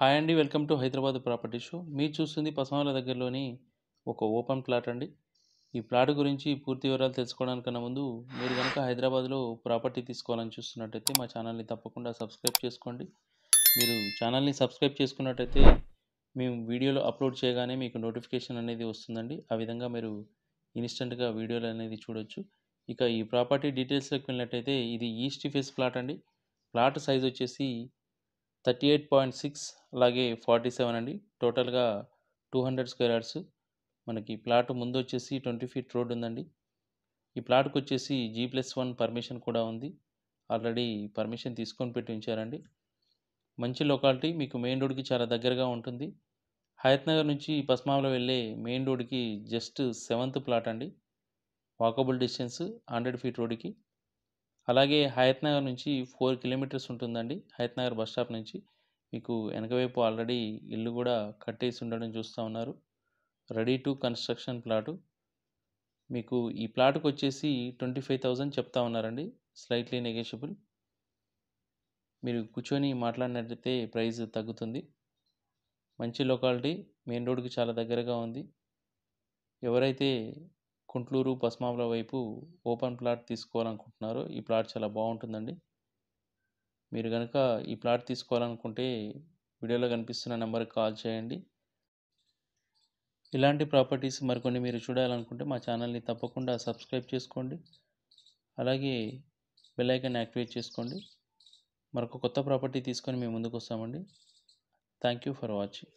Hi అండి. Welcome to Hyderabad property show. మీరు చూస్తుంది పసమాల దగ్గరలోని ఒక ఓపెన్ ప్లాట్ అండి. ఈ ప్లాట్ గురించి పూర్తి వివరాలు తెలుసుకోవడానికన్నా ముందు మీరు గనుక హైదరాబాద్‌లో ప్రాపర్టీ తీసుకోవాలని చూస్తున్నట్టయితే మా ఛానల్‌ని తప్పకుండా సబ్స్క్రైబ్ చేసుకోండి. మీరు ఛానల్‌ని సబ్స్క్రైబ్ చేసుకున్నట్టయితే మేము వీడియోలు అప్లోడ్ చేయగానే మీకు నోటిఫికేషన్ అనేది వస్తుందండి. ఆ విధంగా మీరు ఇన్‌స్టంట్‌గా వీడియోలు అనేది చూడొచ్చు. ఇక ఈ ప్రాపర్టీ డీటెయిల్స్‌లోకి వెళ్ళినట్టయితే ఇది ఈస్ట్ ఫేస్ ప్లాట్ అండి. ప్లాట్ సైజ్ వచ్చేసి 38.6 అలాగే 47 అండి. టోటల్‌గా 200 స్క్వేర్ యార్డ్స్. మనకి ప్లాట్ ముందొచ్చేసి 20 ఫీట్ రోడ్ ఉందండి. ఈ ప్లాట్‌కొచ్చేసి G+1 పర్మిషన్ కూడా ఉంది. ఆల్రెడీ పర్మిషన్ తీసుకొని పెట్టి ఉంచారండి. మంచి లొకాలిటీ, మీకు మెయిన్ రోడ్‌కి చాలా దగ్గరగా ఉంటుంది. హయత్ నగర్ నుంచి పస్మావలో వెళ్ళే మెయిన్ రోడ్‌కి జస్ట్ సెవెంత్ ప్లాట్ అండి. వాకబుల్ డిస్టెన్స్ 100 ఫీట్ రోడ్‌కి. అలాగే హయత్ నగర్ నుంచి 4 కిలోమీటర్స్ ఉంటుందండి. హయత్ నగర్ బస్ స్టాప్ నుంచి. మీకు వెనక వైపు ఆల్రెడీ ఇల్లు కూడా కట్టేసి ఉండడం చూస్తా ఉన్నారు. Ready to construction plot. మీకు ఈ ప్లాట్‌కొచ్చేసి 25,000 చెప్తా ఉన్నారండి. Slightly negotiable. మీరు కూర్చొని మాట్లాడినట్టయితే ప్రైస్ తగ్గుతుంది. మంచి లొకాలిటీ, మెయిన్ రోడ్‌కి చాలా దగ్గరగా ఉంది. ఎవరైతే కుంట్లూరు, పస్మావల వైపు ఓపెన్ ప్లాట్ తీసుకోవాలనుకుంటున్నారో ఈ ప్లాట్ చాలా బాగుంటుందండి. మీరు గనుక ఈ ప్లాట్ తీసుకోవాలనుకుంటే వీడియోలో కనిపిస్తున్న నెంబర్‌కి కాల్ చేయండి. ఇలాంటి ప్రాపర్టీస్ మరికొన్ని మీరు చూడాలనుకుంటే మా ఛానల్‌ని తప్పకుండా సబ్స్క్రైబ్ చేసుకోండి. అలాగే బెల్ ఐకాన్ యాక్టివేట్ చేసుకోండి. మరొక కొత్త ప్రాపర్టీ తీసుకొని మేము ముందుకు వస్తామండి. Thank you for watching.